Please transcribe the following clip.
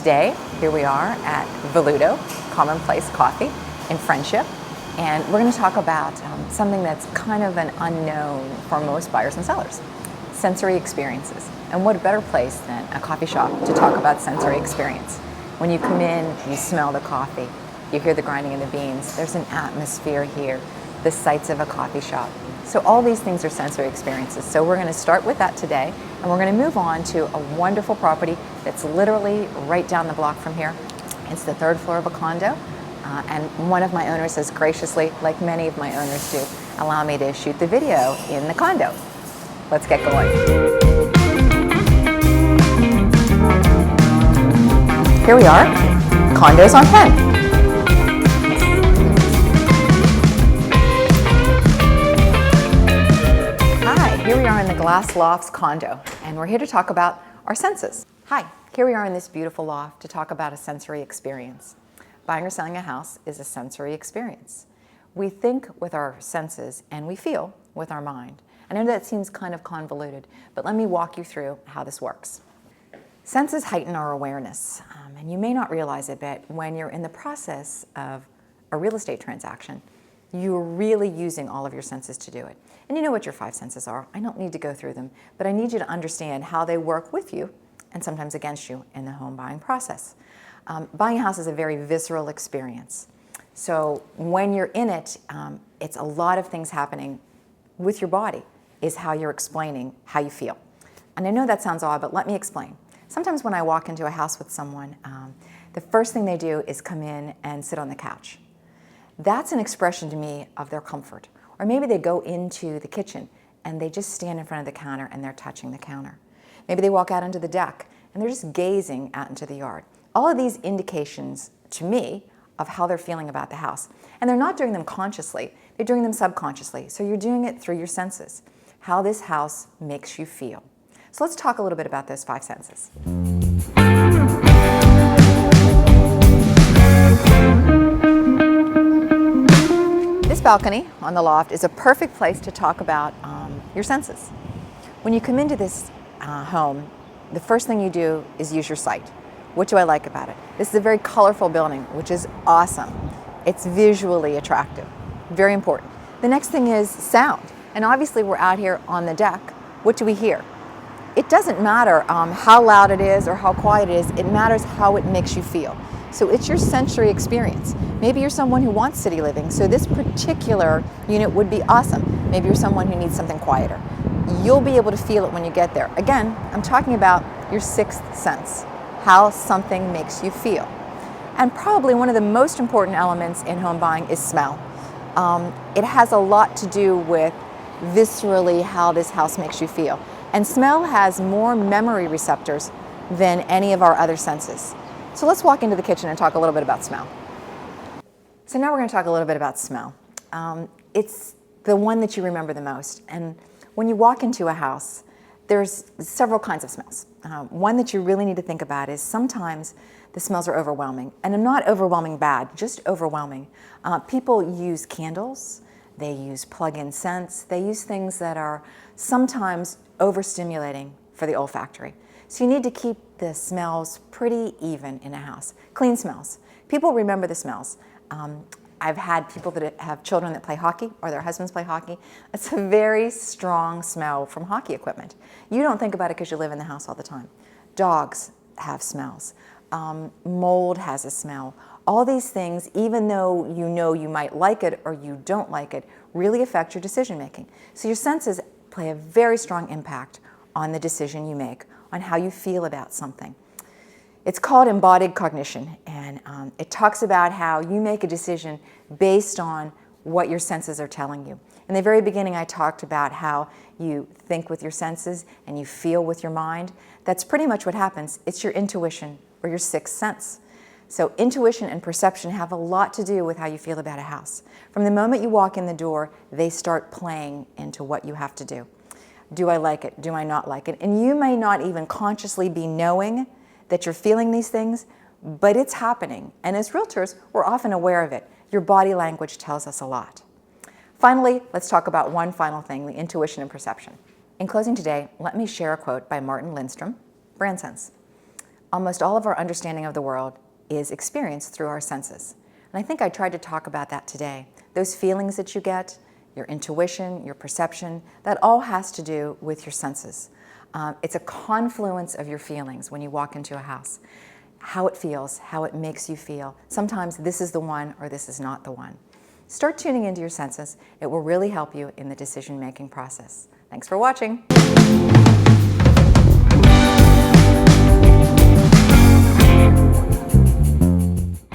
today, here we are at Voluto, Commonplace Coffee in Friendship, and we're going to talk about something that's kind of an unknown for most buyers and sellers, sensory experiences. And what a better place than a coffee shop to talk about sensory experience. When you come in, you smell the coffee, you hear the grinding of the beans, there's an atmosphere here, the sights of a coffee shop. So all these things are sensory experiences. So we're going to start with that today, and we're going to move on to a wonderful property that's literally right down the block from here. It's the third floor of a condo, and one of my owners has graciously, like many of my owners do, allow me to shoot the video in the condo. Let's get going. Here we are, condos on Penn. Here we are in the Glass Lofts condo, and we're here to talk about our senses. Hi, here we are in this beautiful loft to talk about a sensory experience. Buying or selling a house is a sensory experience. We think with our senses and we feel with our mind. I know that seems kind of convoluted, but let me walk you through how this works. Senses heighten our awareness, and you may not realize it, but when you're in the process of a real estate transaction, you're really using all of your senses to do it. And you know what your five senses are. I don't need to go through them, but I need you to understand how they work with you and sometimes against you in the home buying process. Buying a house is a very visceral experience. So when you're in it, it's a lot of things happening with your body is how you're explaining how you feel. And I know that sounds odd, but let me explain. Sometimes when I walk into a house with someone, the first thing they do is come in and sit on the couch. That's an expression to me of their comfort. Or maybe they go into the kitchen and they just stand in front of the counter and they're touching the counter. Maybe they walk out onto the deck and they're just gazing out into the yard. All of these indications to me of how they're feeling about the house. And they're not doing them consciously, they're doing them subconsciously. So you're doing it through your senses, how this house makes you feel. So let's talk a little bit about those five senses. This balcony on the loft is a perfect place to talk about your senses. When you come into this home, the first thing you do is use your sight. What do I like about it? This is a very colorful building, which is awesome. It's visually attractive, very important. The next thing is sound. And obviously we're out here on the deck. What do we hear? It doesn't matter how loud it is or how quiet it is, it matters how it makes you feel. So it's your sensory experience. Maybe you're someone who wants city living, so this particular unit would be awesome. Maybe you're someone who needs something quieter. You'll be able to feel it when you get there. Again, I'm talking about your sixth sense, how something makes you feel. And probably one of the most important elements in home buying is smell. It has a lot to do with viscerally how this house makes you feel. And smell has more memory receptors than any of our other senses. So let's walk into the kitchen and talk a little bit about smell. So now we're going to talk a little bit about smell. It's the one that you remember the most. And when you walk into a house, there's several kinds of smells. One that you really need to think about is sometimes the smells are overwhelming. And I'm not overwhelming bad, just overwhelming. People use candles, they use plug-in scents, they use things that are sometimes overstimulating for the olfactory. So you need to keep the smells pretty even in a house. Clean smells. People remember the smells. I've had people that have children that play hockey or their husbands play hockey. It's a very strong smell from hockey equipment. You don't think about it because you live in the house all the time. Dogs have smells. Mold has a smell. All these things, even though you know you might like it or you don't like it, really affect your decision making. So your senses play a very strong impact on the decision you make, on how you feel about something. It's called embodied cognition, and it talks about how you make a decision based on what your senses are telling you. In the very beginning, I talked about how you think with your senses and you feel with your mind. That's pretty much what happens. It's your intuition or your sixth sense. So intuition and perception have a lot to do with how you feel about a house. From the moment you walk in the door, they start playing into what you have to do. Do I like it? Do I not like it? And you may not even consciously be knowing that you're feeling these things, but it's happening. And as realtors, we're often aware of it. Your body language tells us a lot. Finally, let's talk about one final thing, the intuition and perception. In closing today, let me share a quote by Martin Lindstrom, Brand Sense. Almost all of our understanding of the world is experienced through our senses. And I think I tried to talk about that today. Those feelings that you get, your intuition, your perception, that all has to do with your senses. It's a confluence of your feelings when you walk into a house. How it feels, how it makes you feel. Sometimes this is the one or this is not the one. Start tuning into your senses. It will really help you in the decision-making process. Thanks for watching.